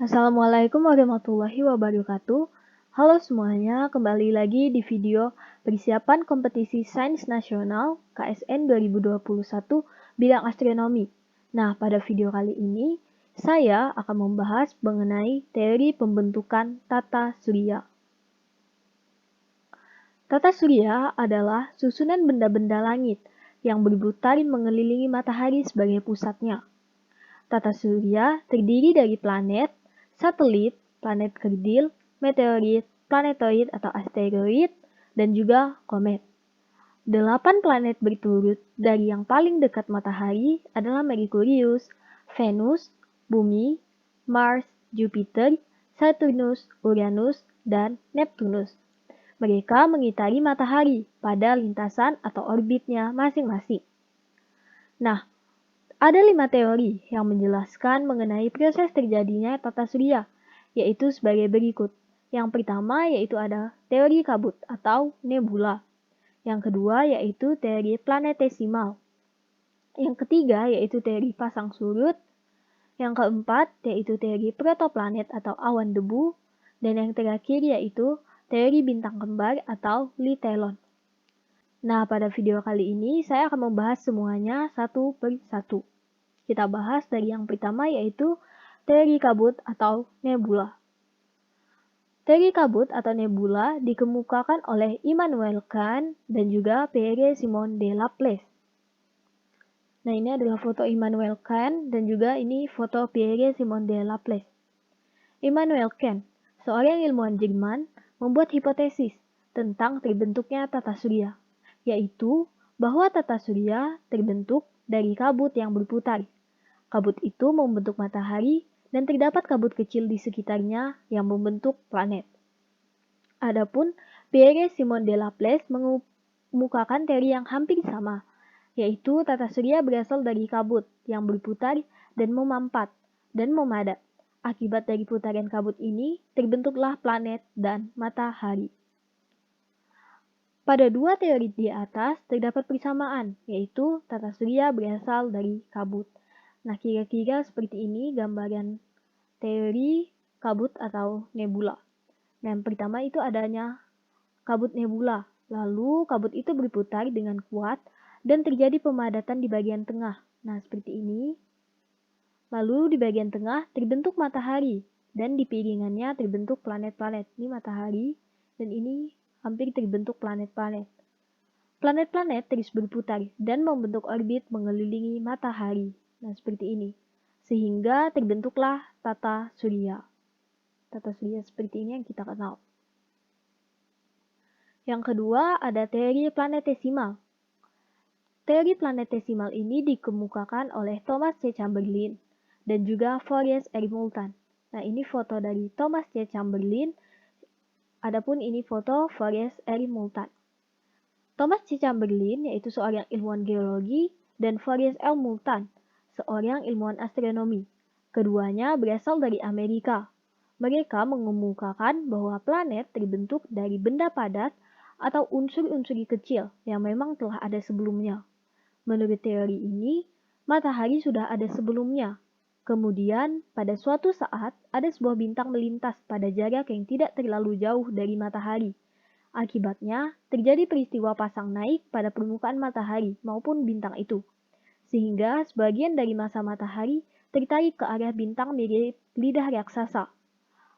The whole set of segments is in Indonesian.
Assalamualaikum warahmatullahi wabarakatuh. Halo semuanya, kembali lagi di video persiapan kompetisi Sains Nasional KSN 2021 bidang astronomi. Nah, pada video kali ini, saya akan membahas mengenai teori pembentukan tata surya. Tata surya adalah susunan benda-benda langit yang berputar mengelilingi matahari sebagai pusatnya. Tata surya terdiri dari planet, satelit, planet kerdil, meteorit, planetoid atau asteroid, dan juga komet. 8 planet berturut dari yang paling dekat matahari adalah Merkurius, Venus, Bumi, Mars, Jupiter, Saturnus, Uranus, dan Neptunus. Mereka mengitari matahari pada lintasan atau orbitnya masing-masing. Nah, ada 5 teori yang menjelaskan mengenai proses terjadinya tata surya, yaitu sebagai berikut. Yang pertama yaitu ada teori kabut atau nebula. Yang kedua yaitu teori planetesimal. Yang ketiga yaitu teori pasang surut. Yang keempat yaitu teori protoplanet atau awan debu. Dan yang terakhir yaitu teori bintang kembar atau litelon. Nah, pada video kali ini saya akan membahas semuanya satu per satu. Kita bahas dari yang pertama yaitu teori kabut atau nebula. Teori kabut atau nebula dikemukakan oleh Immanuel Kant dan juga Pierre-Simon de Laplace. Nah, ini adalah foto Immanuel Kant dan juga ini foto Pierre-Simon de Laplace. Immanuel Kant, seorang ilmuwan Jerman, membuat hipotesis tentang terbentuknya tata surya, yaitu bahwa tata surya terbentuk dari kabut yang berputar. Kabut itu membentuk matahari dan terdapat kabut kecil di sekitarnya yang membentuk planet. Adapun Pierre-Simon de Laplace mengemukakan teori yang hampir sama, yaitu tata surya berasal dari kabut yang berputar dan memampat dan memadat. Akibat dari putaran kabut ini, terbentuklah planet dan matahari. Pada dua teori di atas terdapat persamaan, yaitu tata surya berasal dari kabut. Nah, kira-kira seperti ini gambaran teori kabut atau nebula. Nah, yang pertama itu adanya kabut nebula. Lalu, kabut itu berputar dengan kuat dan terjadi pemadatan di bagian tengah. Nah, seperti ini. Lalu, di bagian tengah terbentuk matahari dan di piringannya terbentuk planet-planet. Ini matahari dan ini hampir terbentuk planet-planet. Planet-planet terus berputar dan membentuk orbit mengelilingi matahari. Nah, seperti ini. Sehingga terbentuklah tata surya. Tata surya seperti ini yang kita kenal. Yang kedua, ada teori planetesimal. Teori planetesimal ini dikemukakan oleh Thomas C. Chamberlain dan juga Forrest R. Moulton. Nah, ini foto dari Thomas C. Chamberlain, adapun ini foto Forrest R. Moulton. Thomas C. Chamberlain yaitu seorang ilmuwan geologi dan Forrest R. Moulton seorang ilmuwan astronomi. Keduanya berasal dari Amerika. Mereka mengemukakan bahwa planet terbentuk dari benda padat atau unsur-unsur kecil yang memang telah ada sebelumnya. Menurut teori ini, matahari sudah ada sebelumnya. Kemudian, pada suatu saat, ada sebuah bintang melintas pada jarak yang tidak terlalu jauh dari matahari. Akibatnya, terjadi peristiwa pasang naik pada permukaan matahari maupun bintang itu. Sehingga sebagian dari massa matahari tertarik ke arah bintang mirip lidah raksasa.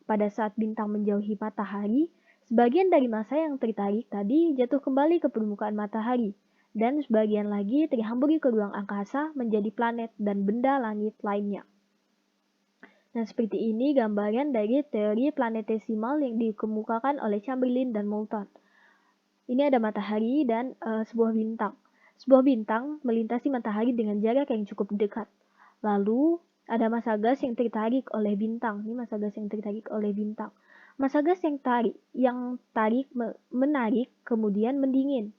Pada saat bintang menjauhi matahari, sebagian dari massa yang tertarik tadi jatuh kembali ke permukaan matahari, dan sebagian lagi terhambur ke ruang angkasa menjadi planet dan benda langit lainnya. Nah, seperti ini gambaran dari teori planetesimal yang dikemukakan oleh Chamberlain dan Moulton. Ini ada matahari dan sebuah bintang. Sebuah bintang melintasi matahari dengan jarak yang cukup dekat. Lalu ada massa gas yang tertarik oleh bintang. Ini massa gas yang tertarik oleh bintang. Massa gas yang menarik kemudian mendingin.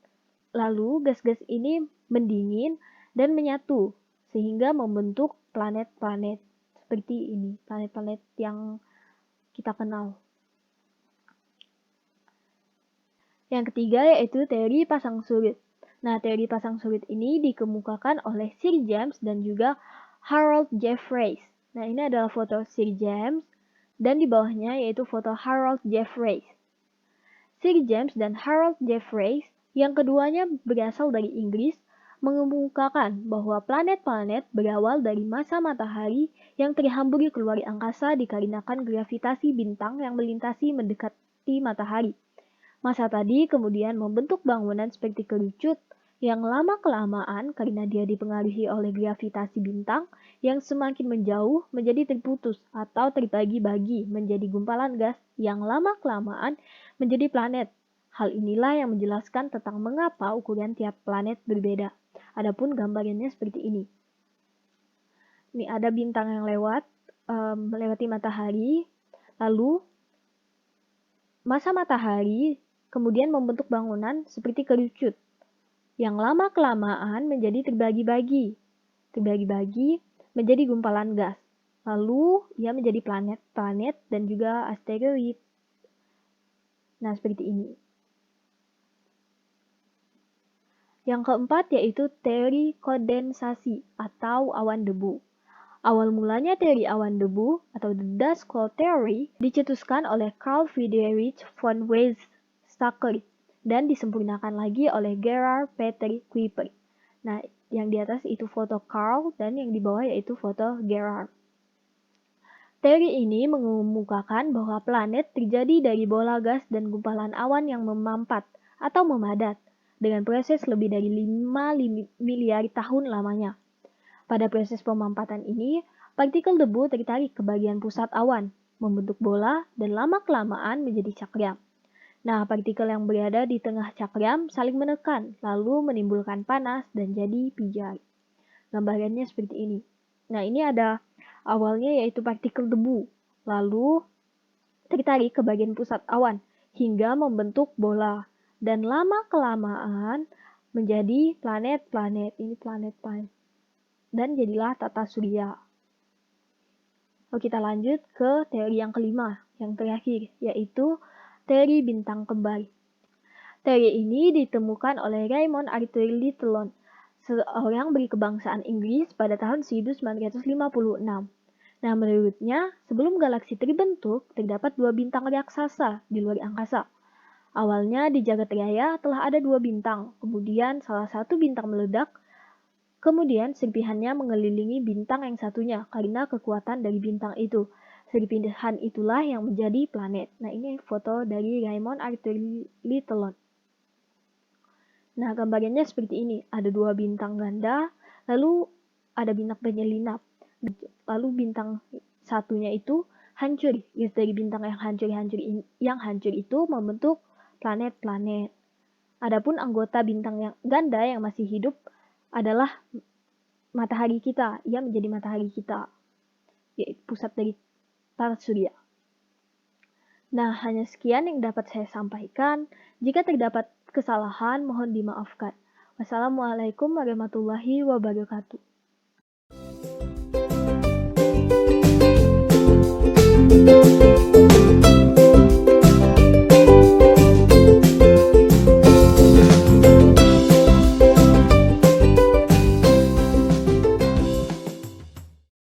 Lalu gas-gas ini mendingin dan menyatu sehingga membentuk planet-planet seperti ini, planet-planet yang kita kenal. Yang ketiga yaitu teori pasang surut. Nah, teori pasang surut ini dikemukakan oleh Sir James dan juga Harold Jeffreys. Nah, ini adalah foto Sir James dan di bawahnya yaitu foto Harold Jeffreys. Sir James dan Harold Jeffreys, yang keduanya berasal dari Inggris, mengemukakan bahwa planet-planet berawal dari massa matahari yang terhambur keluar angkasa dikarenakan gravitasi bintang yang melintasi mendekati matahari. Massa tadi kemudian membentuk bangunan seperti kerucut yang lama-kelamaan karena dia dipengaruhi oleh gravitasi bintang yang semakin menjauh menjadi terputus atau terbagi-bagi menjadi gumpalan gas yang lama-kelamaan menjadi planet. Hal inilah yang menjelaskan tentang mengapa ukuran tiap planet berbeda. Adapun gambarannya seperti ini. Ini ada bintang yang melewati matahari, lalu massa matahari kemudian membentuk bangunan seperti kerucut yang lama-kelamaan menjadi terbagi-bagi menjadi gumpalan gas. Lalu ia menjadi planet-planet dan juga asteroid. Nah, seperti ini. Yang keempat yaitu teori kondensasi atau awan debu. Awal mulanya teori awan debu atau the dust cloud theory dicetuskan oleh Carl Friedrich von Weizsäcker dan disempurnakan lagi oleh Gerhard Peter Kuiper. Nah, yang di atas itu foto Carl dan yang di bawah yaitu foto Gerhard. Teori ini mengemukakan bahwa planet terjadi dari bola gas dan gumpalan awan yang memampat atau memadat dengan proses lebih dari 5 miliar tahun lamanya. Pada proses pemampatan ini, partikel debu tertarik ke bagian pusat awan, membentuk bola dan lama-kelamaan menjadi cakram. Nah, partikel yang berada di tengah cakram saling menekan, lalu menimbulkan panas dan jadi pijar. Gambarannya seperti ini. Nah, ini ada awalnya yaitu partikel debu, lalu tertarik ke bagian pusat awan hingga membentuk bola dan lama-kelamaan menjadi planet-planet. Ini planet-planet. Dan jadilah tata surya. Lalu kita lanjut ke teori yang kelima, yang terakhir, yaitu teori bintang kembar. Teori ini ditemukan oleh Raymond Arthur Littlon, seorang berkebangsaan Inggris pada tahun 1956. Nah, menurutnya, sebelum galaksi terbentuk, terdapat 2 bintang raksasa di luar angkasa. Awalnya di jagat raya telah ada 2 bintang, kemudian salah satu bintang meledak, kemudian serpihannya mengelilingi bintang yang satunya karena kekuatan dari bintang itu. Serpihan itulah yang menjadi planet. Nah, ini foto dari Raymond Arthur Littlon. Nah, gambarnya seperti ini. Ada 2 bintang ganda, lalu ada bintang penyelinap. Lalu bintang satunya itu hancur. Dari bintang yang hancur itu membentuk planet-planet. Adapun anggota bintang yang ganda yang masih hidup adalah matahari kita. Ia menjadi matahari kita, yaitu pusat dari tata surya. Nah, hanya sekian yang dapat saya sampaikan. Jika terdapat kesalahan, mohon dimaafkan. Wassalamualaikum warahmatullahi wabarakatuh.